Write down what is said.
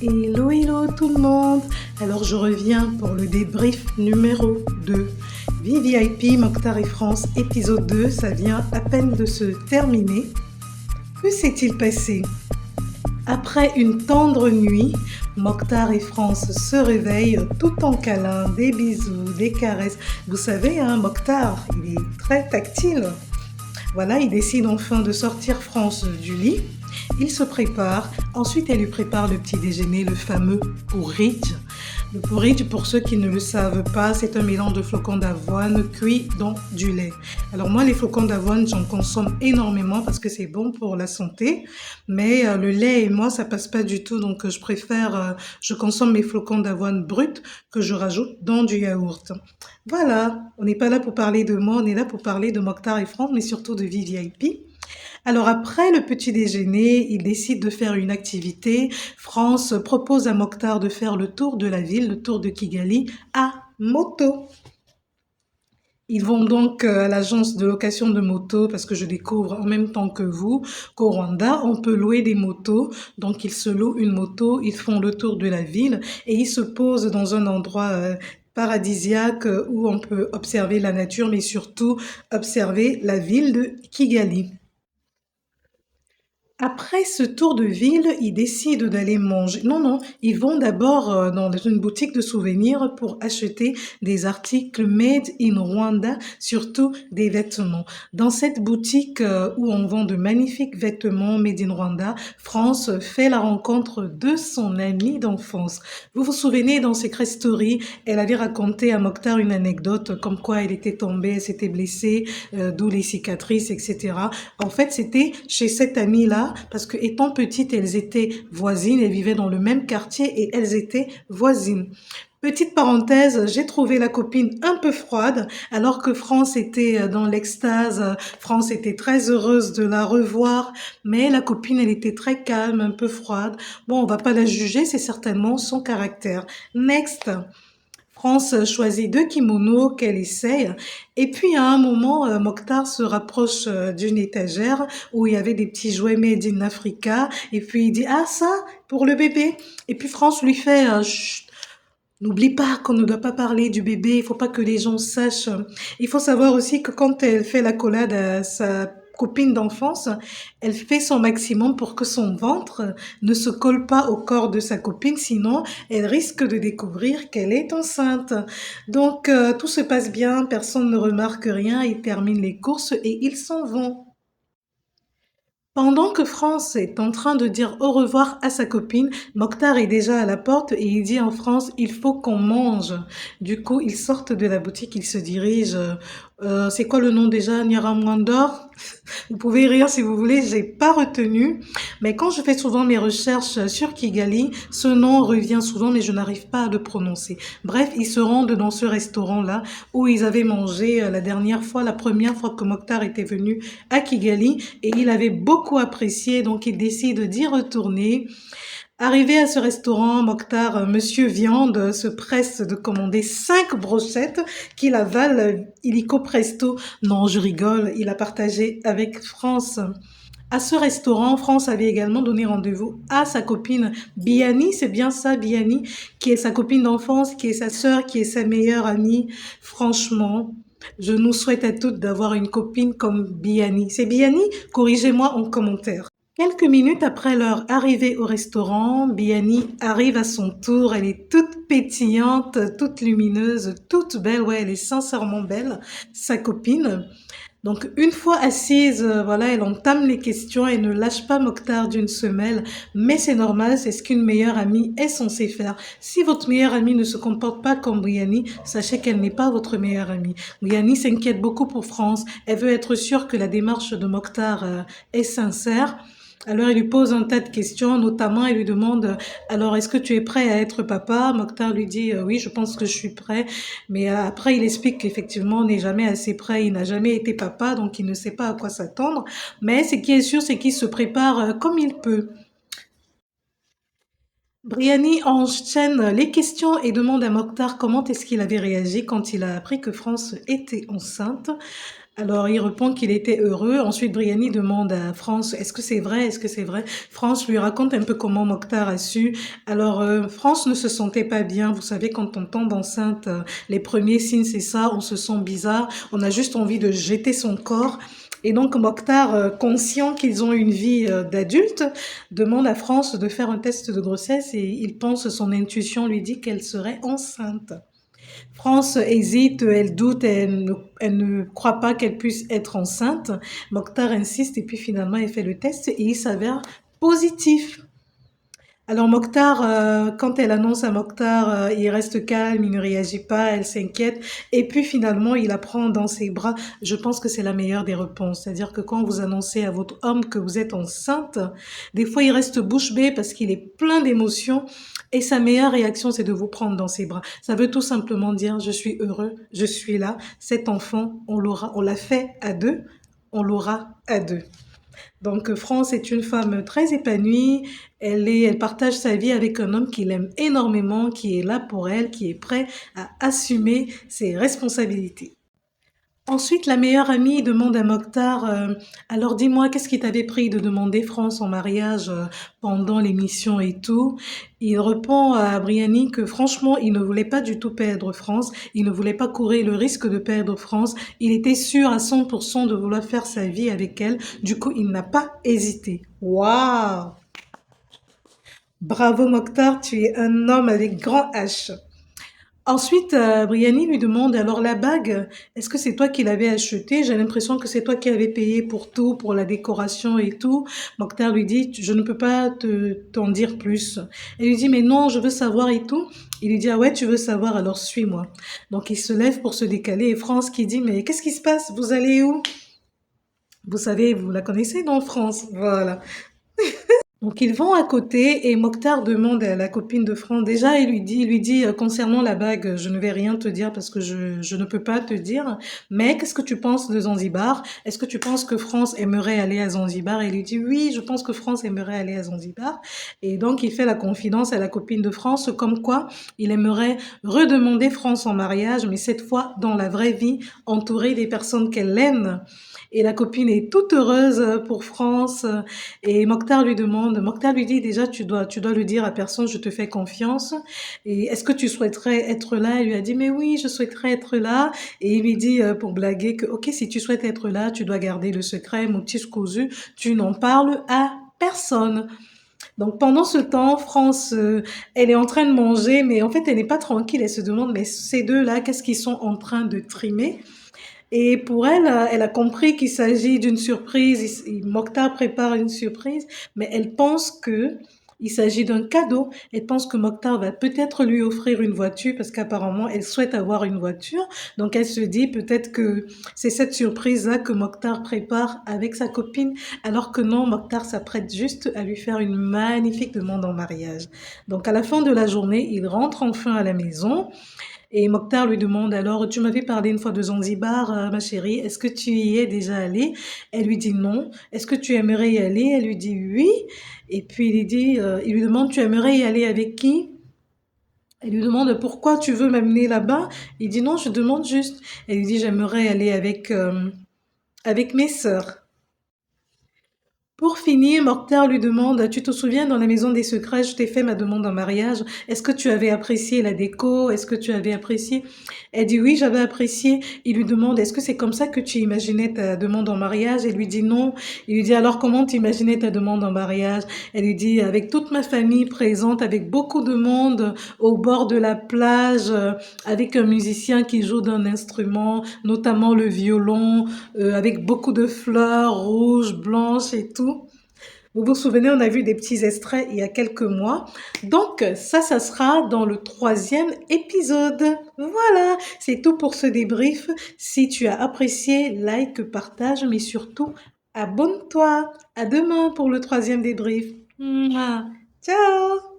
Hello, hello tout le monde. Alors je reviens pour le débrief numéro 2. VVIP Mokhtar et France épisode 2, ça vient à peine de se terminer. Que s'est-il passé? Après une tendre nuit, Mokhtar et France se réveillent tout en câlins, des bisous, des caresses. Vous savez, Mokhtar, il est très tactile. Voilà, il décide enfin de sortir France du lit. Il se prépare. Ensuite, elle lui prépare le petit déjeuner, le fameux porridge. Le porridge, pour ceux qui ne le savent pas, c'est un mélange de flocons d'avoine cuits dans du lait. Alors moi, les flocons d'avoine, j'en consomme énormément parce que c'est bon pour la santé. Mais le lait et moi, ça passe pas du tout. Donc je préfère, je consomme mes flocons d'avoine bruts que je rajoute dans du yaourt. Voilà, on n'est pas là pour parler de moi, on est là pour parler de Mokhtar et France, mais surtout de VVIP. Alors après le petit déjeuner, il décide de faire une activité. France propose à Mokhtar de faire le tour de la ville, le tour de Kigali, à moto. Ils vont donc à l'agence de location de motos parce que je découvre en même temps que vous qu'au Rwanda, on peut louer des motos. Donc ils se louent une moto, ils font le tour de la ville et ils se posent dans un endroit paradisiaque où on peut observer la nature mais surtout observer la ville de Kigali. Après ce tour de ville, ils décident d'aller manger. Non, non, ils vont d'abord dans une boutique de souvenirs pour acheter des articles made in Rwanda, surtout des vêtements. Dans cette boutique où on vend de magnifiques vêtements made in Rwanda, France fait la rencontre de son amie d'enfance. Vous vous souvenez, dans Secret Story, elle avait raconté à Mokhtar une anecdote comme quoi elle était tombée, elle s'était blessée, d'où les cicatrices, etc. En fait, c'était chez cette amie-là parce que étant petites, elles étaient voisines, elles vivaient dans le même quartier et elles étaient voisines. Petite parenthèse, j'ai trouvé la copine un peu froide, alors que France était dans l'extase. France était très heureuse de la revoir, mais la copine, elle était très calme, un peu froide. Bon, on va pas la juger, c'est certainement son caractère. Next. France choisit deux kimonos qu'elle essaye. Et puis, à un moment, Mokhtar se rapproche d'une étagère où il y avait des petits jouets made in Africa. Et puis, il dit, ah, ça, pour le bébé. Et puis, France lui fait, chut, n'oublie pas qu'on ne doit pas parler du bébé. Il faut pas que les gens sachent. Il faut savoir aussi que quand elle fait l'accolade à sa copine d'enfance, elle fait son maximum pour que son ventre ne se colle pas au corps de sa copine, sinon elle risque de découvrir qu'elle est enceinte. Donc tout se passe bien, personne ne remarque rien, ils terminent les courses et ils s'en vont. Pendant que France est en train de dire au revoir à sa copine, Mokhtar est déjà à la porte et il dit en France, il faut qu'on mange. Du coup, ils sortent de la boutique, ils se dirigent. C'est quoi le nom déjà? Niramwandor? Vous pouvez rire si vous voulez, j'ai pas retenu. Mais quand je fais souvent mes recherches sur Kigali, ce nom revient souvent, mais je n'arrive pas à le prononcer. Bref, ils se rendent dans ce restaurant-là où ils avaient mangé la dernière fois, la première fois que Mokhtar était venu à Kigali et il avait beaucoup apprécié, donc il décide d'y retourner. Arrivé à ce restaurant, Mokhtar, Monsieur Viande, se presse de commander 5 brochettes qu'il avale illico presto. Non, je rigole, il a partagé avec France. À ce restaurant, France avait également donné rendez-vous à sa copine Biani, c'est bien ça, Biani, qui est sa copine d'enfance, qui est sa sœur, qui est sa meilleure amie. Franchement, je nous souhaite à toutes d'avoir une copine comme Biani. C'est Biani? Corrigez-moi en commentaire. Quelques minutes après leur arrivée au restaurant, Biani arrive à son tour. Elle est toute pétillante, toute lumineuse, toute belle. Ouais, elle est sincèrement belle, sa copine. Donc, une fois assise, voilà, elle entame les questions et ne lâche pas Mokhtar d'une semelle. Mais c'est normal, c'est ce qu'une meilleure amie est censée faire. Si votre meilleure amie ne se comporte pas comme Briani, sachez qu'elle n'est pas votre meilleure amie. Briani s'inquiète beaucoup pour France. Elle veut être sûre que la démarche de Mokhtar est sincère. Alors, il lui pose un tas de questions, notamment, il lui demande, alors, est-ce que tu es prêt à être papa? Mokhtar lui dit, oui, je pense que je suis prêt. Mais après, il explique qu'effectivement, on n'est jamais assez prêt, il n'a jamais été papa, donc il ne sait pas à quoi s'attendre. Mais ce qui est sûr, c'est qu'il se prépare comme il peut. Briani enchaîne les questions et demande à Mokhtar comment est-ce qu'il avait réagi quand il a appris que France était enceinte. Alors, il répond qu'il était heureux. Ensuite, Briani demande à France, est-ce que c'est vrai? Est-ce que c'est vrai? France lui raconte un peu comment Mokhtar a su. Alors, France ne se sentait pas bien. Vous savez, quand on tombe enceinte, les premiers signes, c'est ça. On se sent bizarre. On a juste envie de jeter son corps. Et donc, Mokhtar, conscient qu'ils ont une vie d'adulte, demande à France de faire un test de grossesse et il pense, son intuition lui dit qu'elle serait enceinte. France hésite, elle doute, elle ne croit pas qu'elle puisse être enceinte. Mokhtar insiste et puis finalement elle fait le test et il s'avère positif. Alors Mokhtar, quand elle annonce à Mokhtar, il reste calme, il ne réagit pas, elle s'inquiète et puis finalement il la prend dans ses bras. Je pense que c'est la meilleure des réponses, c'est-à-dire que quand vous annoncez à votre homme que vous êtes enceinte, des fois il reste bouche bée parce qu'il est plein d'émotions et sa meilleure réaction c'est de vous prendre dans ses bras. Ça veut tout simplement dire je suis heureux, je suis là, cet enfant on l'a fait à deux, on l'aura à deux. Donc France est une femme très épanouie, elle partage sa vie avec un homme qui l'aime énormément, qui est là pour elle, qui est prêt à assumer ses responsabilités. Ensuite, la meilleure amie demande à Mokhtar, alors dis-moi, qu'est-ce qui t'avait pris de demander France en mariage pendant l'émission et tout? Il répond à Briani que franchement, il ne voulait pas du tout perdre France, il ne voulait pas courir le risque de perdre France, il était sûr à 100% de vouloir faire sa vie avec elle, du coup, il n'a pas hésité. Waouh! Bravo Mokhtar, tu es un homme avec grand H. Ensuite, Briani lui demande, alors la bague, est-ce que c'est toi qui l'avais achetée? J'ai l'impression que c'est toi qui avais payé pour tout, pour la décoration et tout. Mokhtar lui dit, je ne peux pas t'en dire plus. Elle lui dit, mais non, je veux savoir et tout. Il lui dit, ah ouais, tu veux savoir, alors suis-moi. Donc il se lève pour se décaler et France qui dit, mais qu'est-ce qui se passe? Vous allez où? Vous savez, vous la connaissez dans France. Voilà. Donc ils vont à côté et Mokhtar demande à la copine de Franck, déjà il lui dit concernant la bague, je ne vais rien te dire parce que je ne peux pas te dire, mais qu'est-ce que tu penses de Zanzibar? Est-ce que tu penses que France aimerait aller à Zanzibar? Et il lui dit oui, je pense que France aimerait aller à Zanzibar. Et donc il fait la confidence à la copine de France comme quoi il aimerait redemander France en mariage, mais cette fois dans la vraie vie, entourée des personnes qu'elle aime. Et la copine est toute heureuse pour France. Et Mokhtar lui dit déjà, tu dois le dire à personne, je te fais confiance. Et est-ce que tu souhaiterais être là? Elle lui a dit, mais oui, je souhaiterais être là. Et il lui dit, pour blaguer, que, ok, si tu souhaites être là, tu dois garder le secret, mon petit cousu, tu n'en parles à personne. Donc pendant ce temps, France, elle est en train de manger, mais en fait, elle n'est pas tranquille. Elle se demande, mais ces deux-là, qu'est-ce qu'ils sont en train de trimer? Et pour elle, elle a compris qu'il s'agit d'une surprise. Mokhtar prépare une surprise, mais elle pense que il s'agit d'un cadeau. Elle pense que Mokhtar va peut-être lui offrir une voiture parce qu'apparemment elle souhaite avoir une voiture. Donc elle se dit peut-être que c'est cette surprise-là que Mokhtar prépare avec sa copine, alors que non, Mokhtar s'apprête juste à lui faire une magnifique demande en mariage. Donc à la fin de la journée, il rentre enfin à la maison. Et Mokhtar lui demande alors, tu m'avais parlé une fois de Zanzibar, ma chérie, est-ce que tu y es déjà allée? Elle lui dit non. Est-ce que tu aimerais y aller? Elle lui dit oui. Et puis il lui demande, tu aimerais y aller avec qui? Elle lui demande pourquoi tu veux m'amener là-bas? Il dit non, je demande juste. Elle lui dit j'aimerais aller avec mes sœurs. Pour finir, Mokhtar lui demande, tu te souviens dans la maison des secrets, je t'ai fait ma demande en mariage. Est-ce que tu avais apprécié la déco? Est-ce que tu avais apprécié? Elle dit oui, j'avais apprécié. Il lui demande, est-ce que c'est comme ça que tu imaginais ta demande en mariage? Elle lui dit non. Il lui dit alors comment tu imaginais ta demande en mariage? Elle lui dit avec toute ma famille présente, avec beaucoup de monde au bord de la plage, avec un musicien qui joue d'un instrument, notamment le violon, avec beaucoup de fleurs rouges, blanches et tout. Vous vous souvenez, on a vu des petits extraits il y a quelques mois. Donc, ça sera dans le troisième épisode. Voilà, c'est tout pour ce débrief. Si tu as apprécié, like, partage, mais surtout, abonne-toi. À demain pour le troisième débrief. Mouah. Ciao!